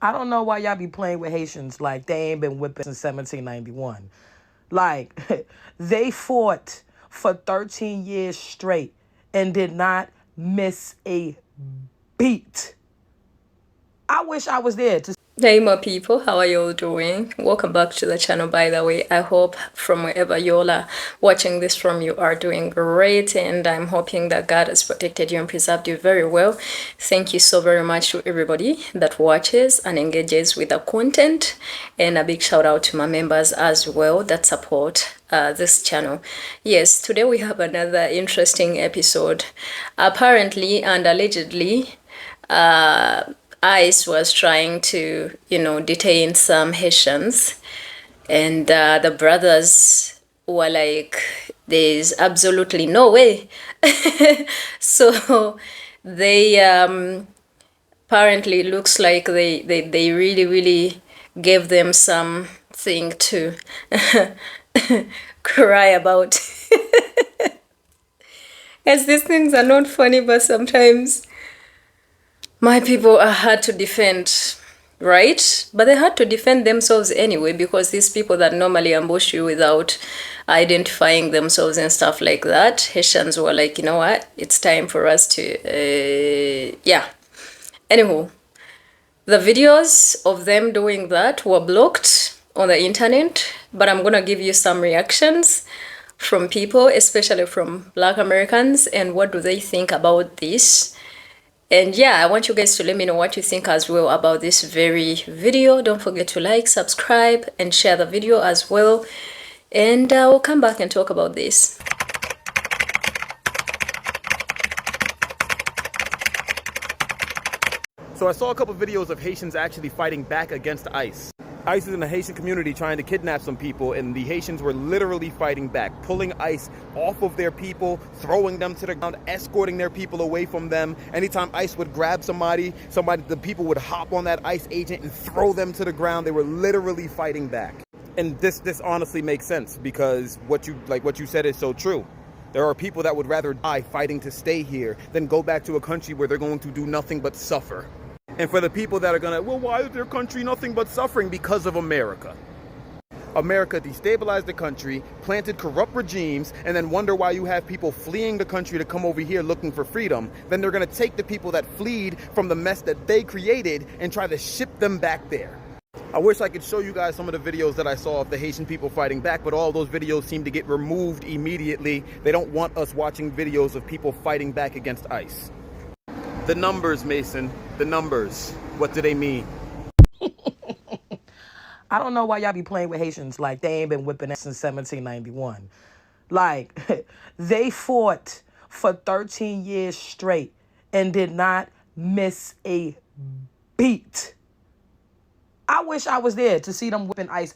I don't know why y'all be playing with Haitians like they ain't been whipping since 1791. Like, they fought for 13 years straight and did not miss a beat. I wish I was there to. Hey my people, how are you all doing? Welcome back to the channel, by the way. I hope from wherever you all are watching this from, you are doing great, and I'm hoping that God has protected you and preserved you very well. Thank you so very much to everybody that watches and engages with the content, and a big shout out to my members as well that support this channel. Yes, today we have another interesting episode. Apparently and allegedly, ICE was trying to, detain some Haitians, and the brothers were like, there's absolutely no way. So they apparently looks like they really gave them something to cry about. As these things are not funny, but sometimes my people are hard to defend, right? But they had to defend themselves anyway, because these people that normally ambush you without identifying themselves and stuff like that, Haitians were like, you know what, it's time for us to, yeah. Anywho, the videos of them doing that were blocked on the internet, but I'm gonna give you some reactions from people, especially from Black Americans, and what do they think about this. And yeah, I want you guys to let me know what you think as well about this very video. Don't forget to like, subscribe, and share the video as well. And we'll come back and talk about this. So I saw a couple videos of Haitians actually fighting back against ICE. ICE is in the Haitian community trying to kidnap some people, and the Haitians were literally fighting back, pulling ICE off of their people, throwing them to the ground, escorting their people away from them. Anytime ICE would grab somebody, the people would hop on that ICE agent and throw them to the ground. They were literally fighting back. And this honestly makes sense, because what you said is so true. There are people that would rather die fighting to stay here than go back to a country where they're going to do nothing but suffer. And for the people that are gonna, well, why is their country nothing but suffering? Because of America. America destabilized the country, planted corrupt regimes, and then wonder why you have people fleeing the country to come over here looking for freedom. Then they're gonna take the people that fled from the mess that they created and try to ship them back there. I wish I could show you guys some of the videos that I saw of the Haitian people fighting back, but all those videos seem to get removed immediately. They don't want us watching videos of people fighting back against ICE. The numbers, Mason, the numbers. What do they mean? I don't know why y'all be playing with Haitians like they ain't been whipping since 1791. Like, they fought for 13 years straight and did not miss a beat. I wish I was there to see them whipping ICE.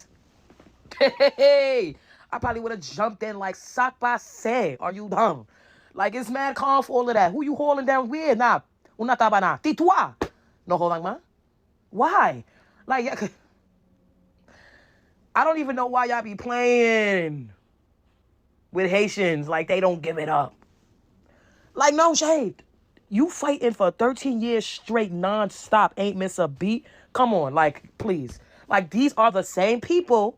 Hey, I probably would have jumped in like sac passe. Are you dumb? Like, it's mad calm for all of that. Who you hauling down with? Nah, una tabana. Titwa. No holding man. Why? Like, I don't even know why y'all be playing with Haitians like they don't give it up. Like, no shade. You fighting for 13 years straight non-stop, ain't miss a beat. Come on, like, please. Like, these are the same people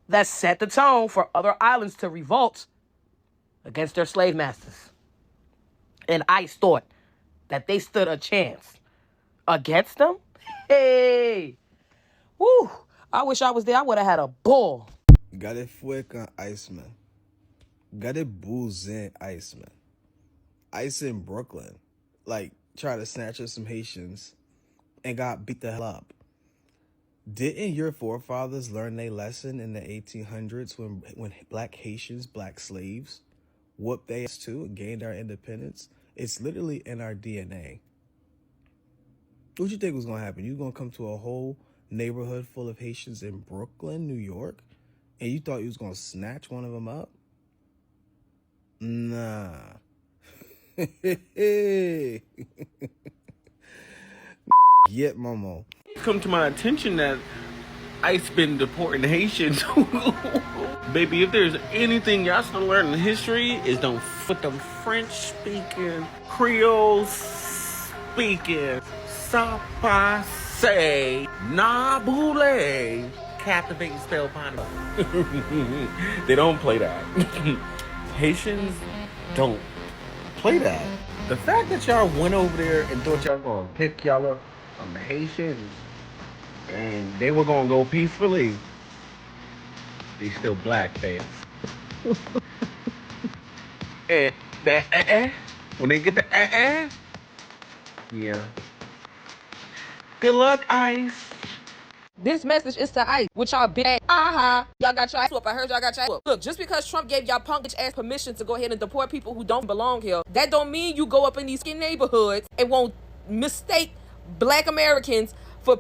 that set the tone for other islands to revolt against their slave masters. And ICE thought that they stood a chance against them. Hey, woo! I wish I was there. I would have had a ball. Gade fwe kan Iceman. Gade bouzen Iceman. ICE in Brooklyn, like, tried to snatch up some Haitians and got beat the hell up. Didn't your forefathers learn their lesson in the 1800s when black Haitians, black slaves, whooped their ass too and gained our independence? It's literally in our DNA. What you think was going to happen? You going to come to a whole neighborhood full of Haitians in Brooklyn, New York, and you thought you was going to snatch one of them up? Nah. Get Momo. Come to my attention that ICE been deporting Haitians. Baby, if there's anything y'all still learn in history, is don't put them French speaking, Creole speaking. Sapase Nabule. Captivating spell ponder. They don't play that. Haitians don't play that. The fact that y'all went over there and thought y'all gonna pick y'all up on the Haitians and they were gonna go peacefully, they still black fans. And that when they get the yeah. Good luck, Ice. This message is to ICE, with y'all big ass. Y'all got your ass whooped. I heard y'all got your ass whooped. Look, just because Trump gave y'all punk bitch ass permission to go ahead and deport people who don't belong here, that don't mean you go up in these skin neighborhoods and won't mistake Black Americans for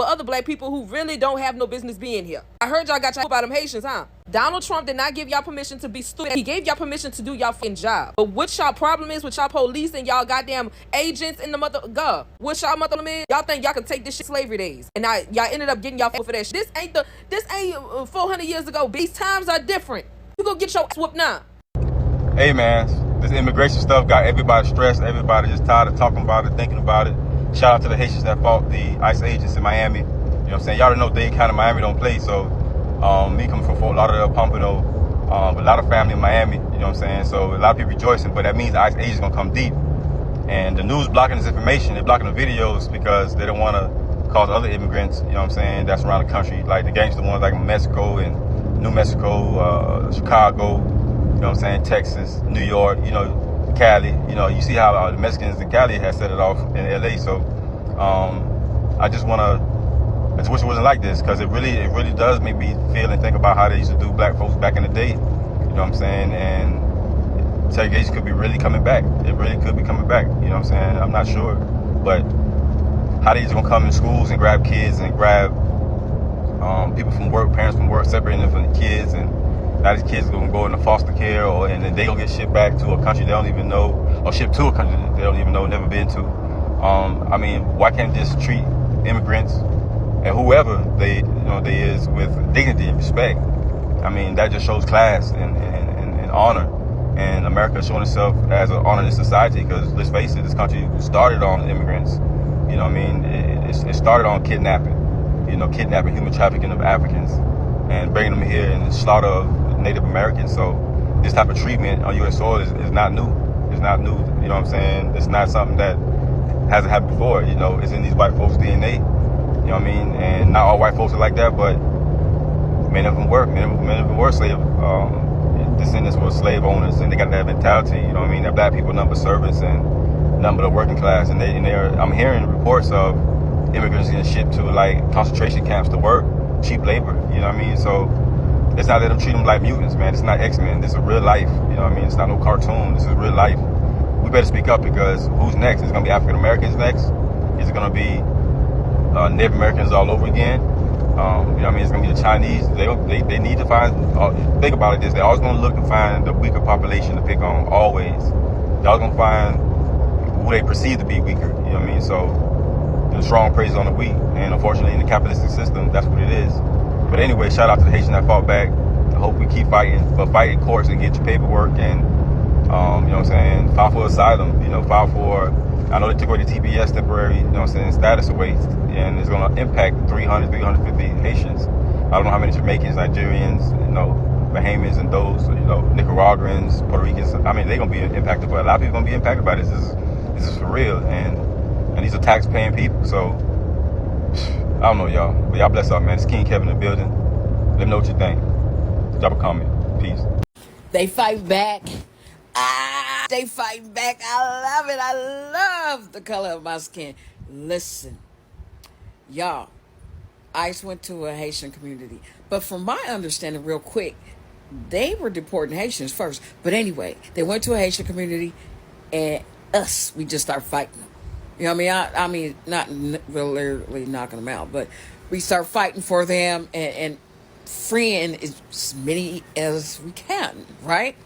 other black people who really don't have no business being here. I heard y'all got y'all about them Haitians, huh? Donald Trump did not give y'all permission to be stupid. He gave y'all permission to do y'all fucking job. But what y'all problem is with y'all police and y'all goddamn agents in the mother god? What y'all mother is? Y'all think y'all can take this shit slavery days, and now y'all ended up getting y'all for that shit. This ain't 400 years ago. These times are different. You go get your ass whooped now. Hey man, this immigration stuff got everybody stressed. Everybody just tired of talking about it, thinking about it. Shout out to the Haitians that fought the ICE agents in Miami. You know what I'm saying? Y'all don't know Dade County, Miami don't play. So me coming from Fort Lauderdale, Pompano, a lot of family in Miami. You know what I'm saying? So a lot of people rejoicing, but that means the ICE agents gonna come deep. And the news blocking this information. They're blocking the videos because they don't want to cause other immigrants, you know what I'm saying, that's around the country, like the gangster ones like Mexico and New Mexico, Chicago, you know what I'm saying, Texas, New York, you know, Cali. You know, you see how the Mexicans in Cali had set it off in LA. So I just wish it wasn't like this, because it really does make me feel and think about how they used to do black folks back in the day. You know what I'm saying? And segregation could be really coming back. It really could be coming back. You know what I'm saying? I'm not sure. But how they just gonna come in schools and grab kids and grab people from work, parents from work, separating them from the kids, and now these kids are gonna go into foster care, and then they gonna get shipped back to a country they don't even know, or shipped to a country they don't even know, never been to. I mean, why can't just treat immigrants and whoever they is with dignity and respect? I mean, that just shows class and honor. And America showing itself as an honorable society, because let's face it, this country started on immigrants. You know what I mean? It started on kidnapping, kidnapping, human trafficking of Africans and bringing them here and slaughter of Native Americans. So this type of treatment on U.S. soil is not new. It's not new. You know what I'm saying? It's not something that hasn't happened before. You know, it's in these white folks' DNA. You know what I mean? And not all white folks are like that, but many of them were. Many of them were slave descendants were slave owners, and they got that mentality. You know what I mean? That black people number servants and number the working class, and I'm hearing reports of immigrants getting shipped to like concentration camps to work, cheap labor. You know what I mean? So let's not let them treat them like mutants, man. It's not X-Men. This is real life. You know what I mean? It's not no cartoon. This is real life. We better speak up, because who's next? Is it gonna be African Americans next? Is it gonna be Native Americans all over again? You know what I mean? It's gonna be the Chinese. They need to find. Think about it. This. They're always gonna look to find the weaker population to pick on. Always. They're always gonna find who they perceive to be weaker. You know what I mean? So the strong preys on the weak, and unfortunately in the capitalistic system, that's what it is. But anyway, shout out to the Haitians that fought back. I hope we keep fighting, but fight in courts and get your paperwork, and you know what I'm saying, file for asylum. File for. I know they took away the TPS, temporary, you know what I'm saying, status away, and it's going to impact 350 Haitians. I don't know how many Jamaicans, Nigerians, Bahamians, and those, Nicaraguans, Puerto Ricans. I mean, they're going to be impacted, but a lot of people are going to be impacted by this. This is for real, and these are tax-paying people. So I don't know, y'all, but y'all bless up, man. It's King Kevin in the building. Let me know what you think. Drop a comment. Peace. They fight back. They fight back. I love it. I love the color of my skin. Listen, y'all, ICE went to a Haitian community. But from my understanding, real quick, they were deporting Haitians first. But anyway, they went to a Haitian community, and we just start fighting them. You know what I mean? Not literally knocking them out, but we start fighting for them and freeing as many as we can, right?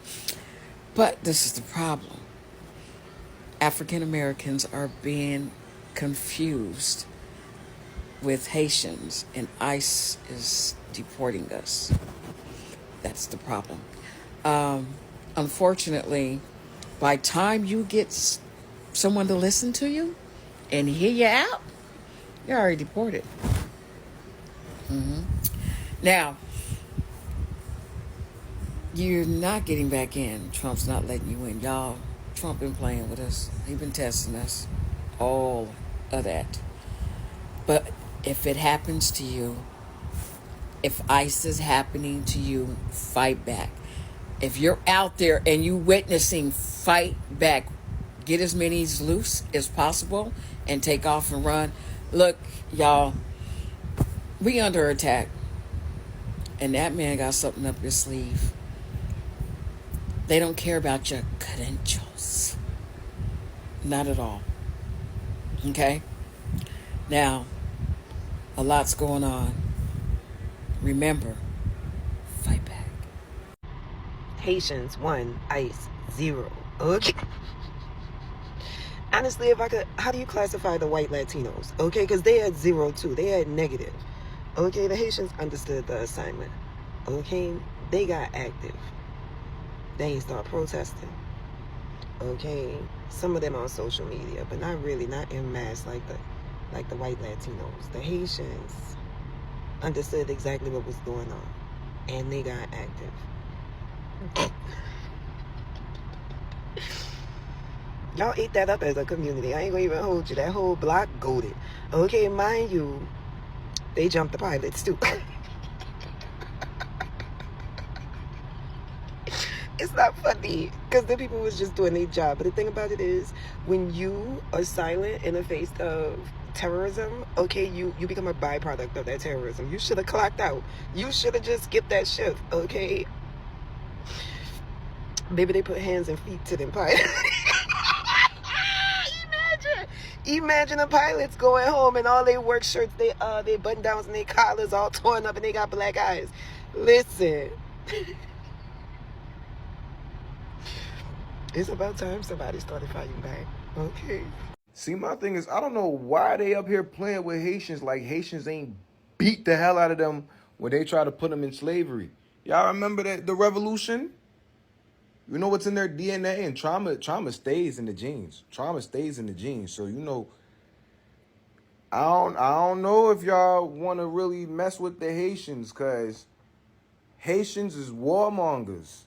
But this is the problem. African Americans are being confused with Haitians, and ICE is deporting us. That's the problem. Unfortunately, by the time you get someone to listen to you, and hear you out, you're already deported. Now, you're not getting back in. Trump's not letting you in. Y'all, Trump been playing with us. He been testing us. All of that. But if it happens to you, if ICE is happening to you, fight back. If you're out there and you witnessing, fight back. Get as many loose as possible and take off and run. Look, y'all, we under attack. And that man got something up his sleeve. They don't care about your credentials. Not at all. Okay? Now, a lot's going on. Remember, fight back. Haitians 1, ICE 0. Okay. Honestly, if I could, how do you classify the white Latinos? Okay, because they had 0 too. They had negative. Okay, the Haitians understood the assignment. Okay, they got active. They ain't start protesting. Okay, some of them on social media, but not really, not en masse like the white Latinos. The Haitians understood exactly what was going on, and they got active. Y'all ate that up as a community. I ain't gonna even hold you. That whole block goaded. Okay, mind you, they jumped the pilots too. It's not funny because the people was just doing their job. But the thing about it is, when you are silent in the face of terrorism, okay, you become a byproduct of that terrorism. You should have clocked out. You should have just skipped that shift, okay? Maybe they put hands and feet to them pilots. Imagine the pilots going home and all their work shirts, they button downs and their collars all torn up and they got black eyes. Listen. It's about time somebody started fighting back. Okay. See, my thing is, I don't know why they up here playing with Haitians like Haitians ain't beat the hell out of them when they try to put them in slavery. Y'all remember the revolution? You know what's in their DNA, and trauma stays in the genes. Trauma stays in the genes. So, you know, I don't know if y'all want to really mess with the Haitians, because Haitians is warmongers.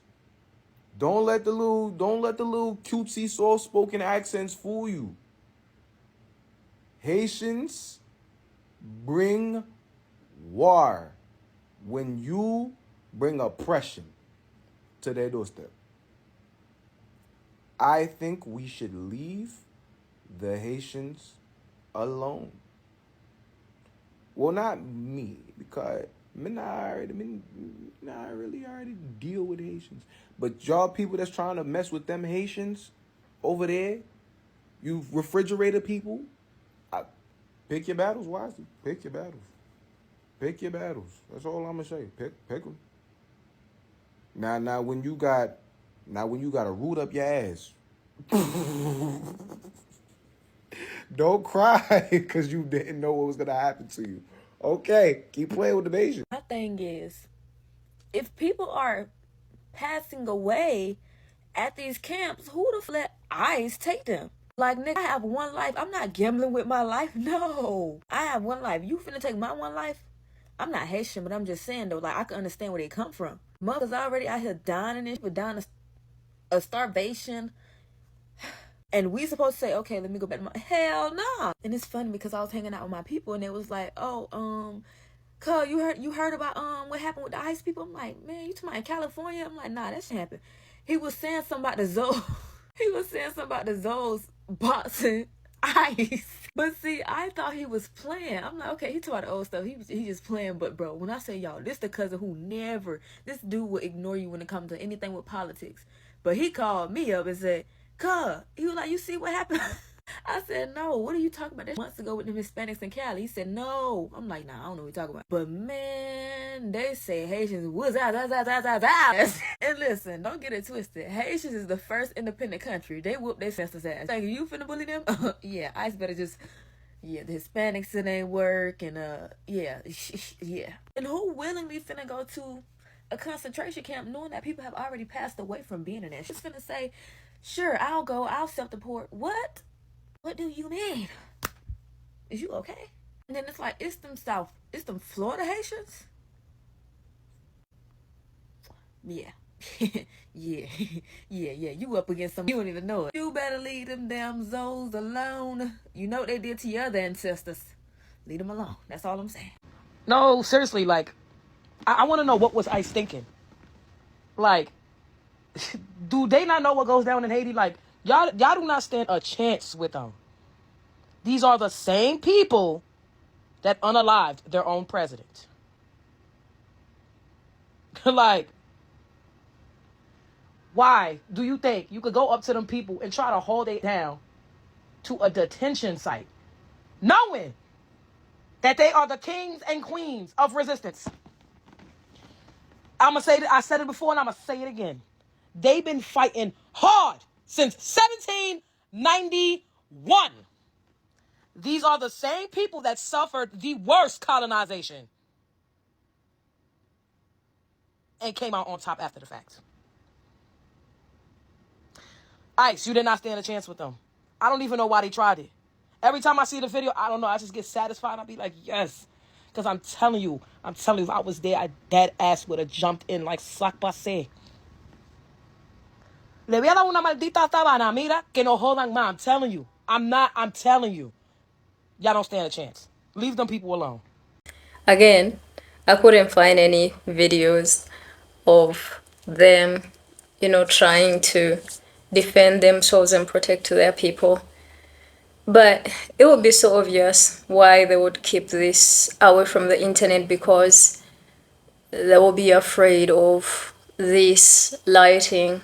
Don't let the little cutesy soft-spoken accents fool you. Haitians bring war when you bring oppression to their doorstep. I think we should leave the Haitians alone. Well, not me, because I really already deal with Haitians. But y'all people that's trying to mess with them Haitians over there, you refrigerator people, pick your battles wisely. Pick your battles. Pick your battles. That's all I'm gonna say. Pick them. Now when you got to root up your ass, don't cry because you didn't know what was gonna happen to you. Okay, keep playing with the Haitians. My thing is, if people are passing away at these camps, who the let ICE take them? Like, nigga, I have one life. I'm not gambling with my life. No, I have one life. You finna take my one life? I'm not Haitian, but I'm just saying though, like, I can understand where they come from. Mothers already out here dying and shit, dying of starvation. And we supposed to say, okay, let me go back to my hell nah. And it's funny because I was hanging out with my people and it was like, oh, cuz you heard about what happened with the ICE people? I'm like, man, you talking about in California? I'm like, nah, that shit happened. He was saying something about the Zoes. He was saying something about the Zoes boxing ICE. But see, I thought he was playing. I'm like, okay, he talking about the old stuff. He just playing. But bro, when I say y'all, this the cousin who this dude will ignore you when it comes to anything with politics. But he called me up and said, "Cuz," he was like, "You see what happened?" I said, "No, what are you talking about? That months ago with the Hispanics in Cali." He said, "No." I'm like, "Nah, I don't know what you're talking about." But man, they say Haitians was out. And listen, don't get it twisted. Haitians is the first independent country. They whoop their senseless ass. Like, you finna bully them? Yeah, ICE better just, the Hispanics, it ain't work. And yeah. And who willingly finna go to a concentration camp knowing that people have already passed away from being in there? She's finna say, sure, I'll go, I'll self-deport. What do you mean? Is you okay? And then it's like, it's them Florida Haitians. Yeah. Yeah. Yeah. You up against some, you don't even know it. You better leave them damn Zoes alone. You know what they did to your other ancestors. Leave them alone. That's all I'm saying. No, seriously, like, I want to know what was ICE thinking. Like, do they not know what goes down in Haiti? Like, y'all do not stand a chance with them. These are the same people that unalived their own president. Like, why do you think you could go up to them people and try to hold it down to a detention site, knowing that they are the kings and queens of resistance? I'm going to say that I said it before and I'm going to say it again. They've been fighting hard since 1791. These are the same people that suffered the worst colonization and came out on top after the fact. ICE, you did not stand a chance with them. I don't even know why they tried it. Every time I see the video, I don't know, I just get satisfied. I'll be like, yes. Because I'm telling you, if I was there, that ass would have jumped in like sac passe. Le voy a dar una maldita sabana, mira, que no jodan más. I'm telling you. Y'all don't stand a chance. Leave them people alone. Again, I couldn't find any videos of them, trying to defend themselves and protect their people. But it would be so obvious why they would keep this away from the internet, because they will be afraid of this lighting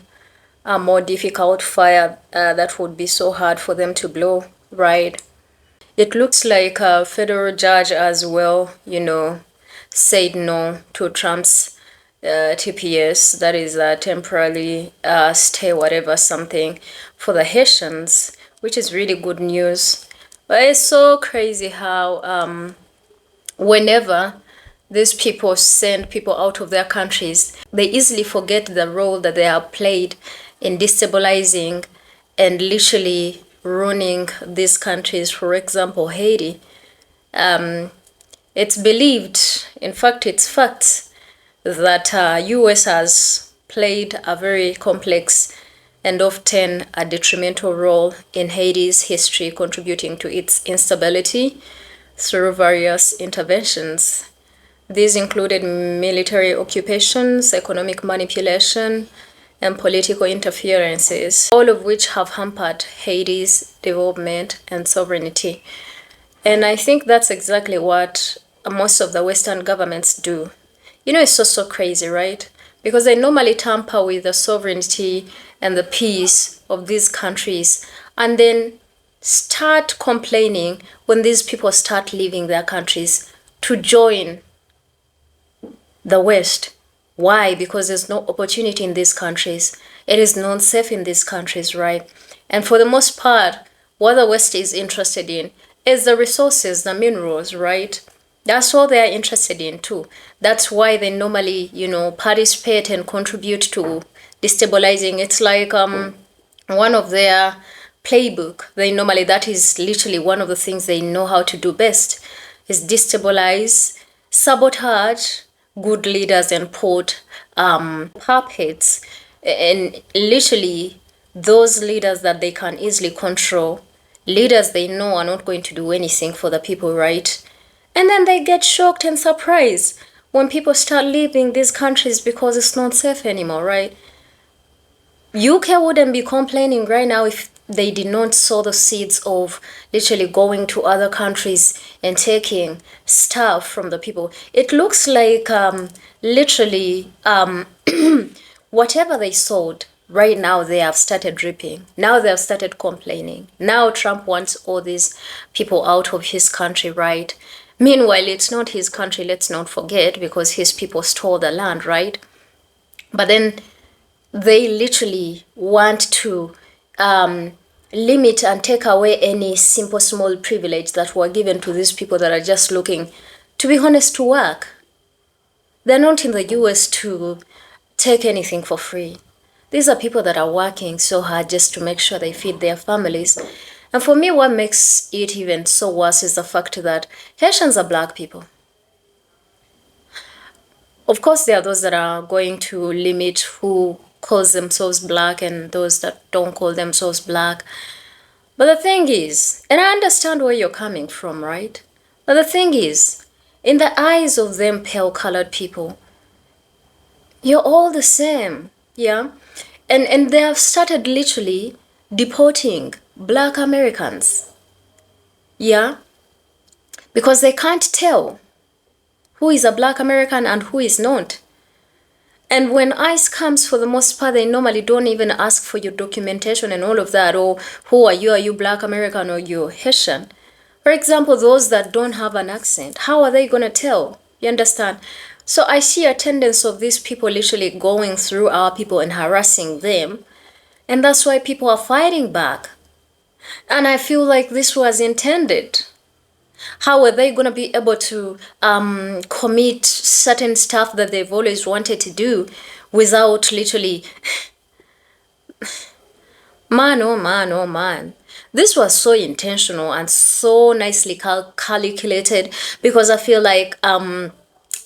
a more difficult fire that would be so hard for them to blow, right? It looks like a federal judge as well, said no to Trump's TPS, that is a temporarily stay whatever something for the Haitians, which is really good news. But it's so crazy how whenever these people send people out of their countries, they easily forget the role that they have played in destabilizing and literally ruining these countries. For example, Haiti. It's believed, in fact, it's fact, that US has played a very complex and often a detrimental role in Haiti's history, contributing to its instability through various interventions. These included military occupations, economic manipulation, and political interferences, all of which have hampered Haiti's development and sovereignty. And I think that's exactly what most of the Western governments do. It's so crazy, right? Because they normally tamper with the sovereignty and the peace of these countries and then start complaining when these people start leaving their countries to join the West. Why? Because there's no opportunity in these countries. It is not safe in these countries, right? And for the most part, what the West is interested in is the resources, the minerals, right? That's all they are interested in too. That's why they normally, participate and contribute to destabilizing. It's like one of their playbook. That is literally one of the things they know how to do best, is destabilize, sabotage good leaders and put puppets, and literally those leaders that they can easily control, leaders they know are not going to do anything for the people, right? And then they get shocked and surprised when people start leaving these countries because it's not safe anymore, right? UK wouldn't be complaining right now if they did not sow the seeds of literally going to other countries and taking stuff from the people. It looks like literally whatever they sowed, right now they have started reaping. Now they have started complaining. Now Trump wants all these people out of his country, right? Meanwhile, it's not his country, let's not forget, because his people stole the land, right? But then they literally want to limit and take away any simple small privilege that were given to these people that are just looking, to be honest, to work. They're not in the US to take anything for free. These are people that are working so hard just to make sure they feed their families. And for me, what makes it even so worse is the fact that Haitians are black people. Of course, there are those that are going to limit who calls themselves black and those that don't call themselves black. But the thing is, and I understand where you're coming from, right? But the thing is, in the eyes of them pale colored people, you're all the same, yeah? And they have started literally deporting black Americans, yeah? Because they can't tell who is a black American and who is not. And when ICE comes, for the most part, they normally don't even ask for your documentation and all of that, or who are you black American or you Haitian? For example, those that don't have an accent, how are they going to tell? You understand? So I see a tendency of these people literally going through our people and harassing them. And that's why people are fighting back. And I feel like this was intended. How are they going to be able to commit certain stuff that they've always wanted to do without literally... Man, oh man, oh man. This was so intentional and so nicely calculated, because I feel like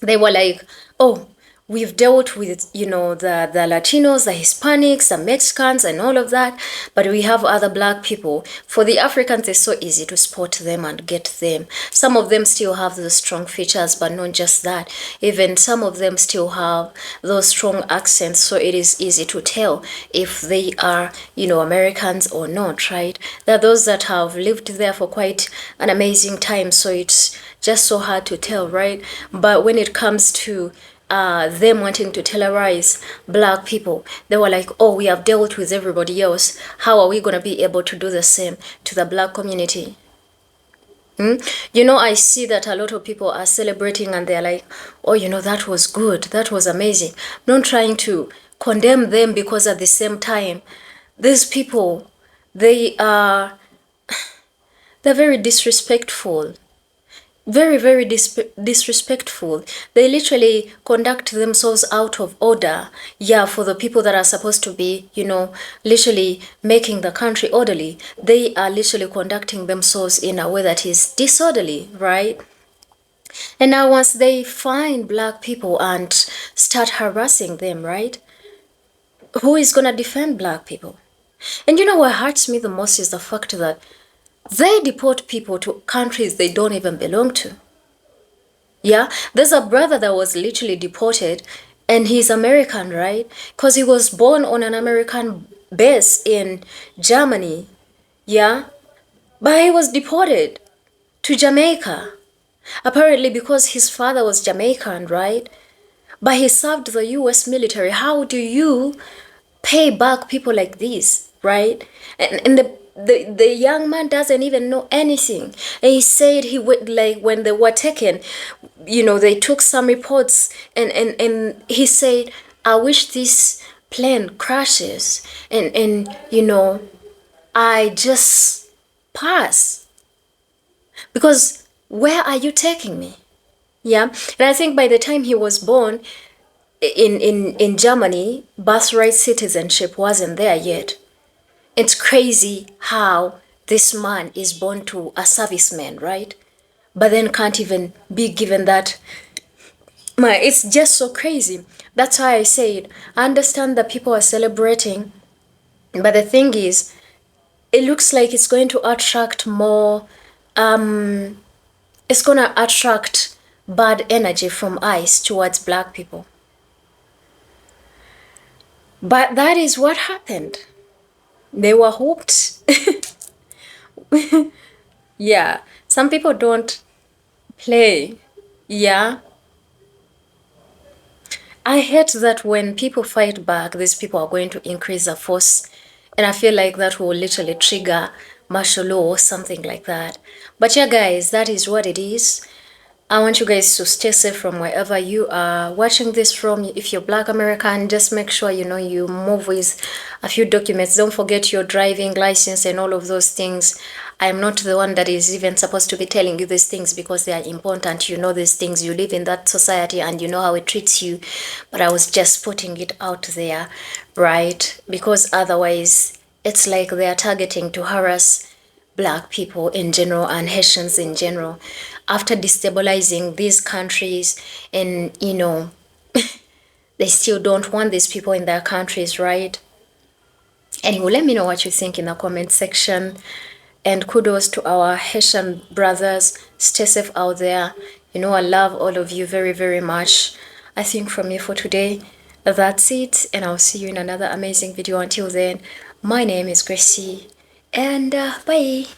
they were like, oh, we've dealt with, you know, the Latinos, the Hispanics, the Mexicans and all of that, but we have other black people. For the Africans, it's so easy to spot them and get them. Some of them still have those strong features, but not just that. Even some of them still have those strong accents, so it is easy to tell if they are, you know, Americans or not, right? There are those that have lived there for quite an amazing time, so it's just so hard to tell, right? But when it comes to them wanting to terrorize black people, they were like, oh, we have dealt with everybody else. How are we going to be able to do the same to the black community? You know, I see that a lot of people are celebrating and they're like, oh, you know, that was good. That was amazing. I'm not trying to condemn them, because at the same time, these people, they're very disrespectful. Very disrespectful. They literally conduct themselves out of order, yeah, for the people that are supposed to be, you know, literally making the country orderly. They are literally conducting themselves in a way that is disorderly, right? And now once they find black people and start harassing them, right, who is gonna defend black people? And you know what hurts me the most is the fact that they deport people to countries they don't even belong to. Yeah, there's a brother that was literally deported, and he's American, right? Because he was born on an American base in Germany. Yeah, but he was deported to Jamaica. Apparently because his father was Jamaican, right? But he served the US military. How do you pay back people like this, right? And the young man doesn't even know anything. And he said he would, like, when they were taken, you know, they took some reports, and he said, I wish this plane crashes and you know, I just pass, because where are you taking me? Yeah. And I think by the time he was born in Germany, birthright citizenship wasn't there yet. It's crazy how this man is born to a serviceman, right? But then can't even be given that. It's just so crazy. That's why I said, I understand that people are celebrating, but the thing is, it looks like it's going to attract more, it's going to attract bad energy from ICE towards black people. But that is what happened. They were hooked. Yeah, some people don't play. Yeah. I hate that when people fight back, these people are going to increase the force. And I feel like that will literally trigger martial law or something like that. But yeah, guys, that is what it is. I want you guys to stay safe from wherever you are watching this from. If you're Black American, just make sure, you know, you move with a few documents. Don't forget your driving license and all of those things. I'm not the one that is even supposed to be telling you these things because they are important. You know these things. You live in that society and you know how it treats you. But I was just putting it out there, right? Because otherwise, it's like they are targeting to harass Black people in general and Haitians in general after destabilizing these countries, and they still don't want these people in their countries, right? Anyway, let me know what you think in the comment section. And kudos to our Haitian brothers. Stay safe out there. I love all of you very, very much. I think from me for today, that's it. And I'll see you in another amazing video. Until then, my name is Gracie. And bye.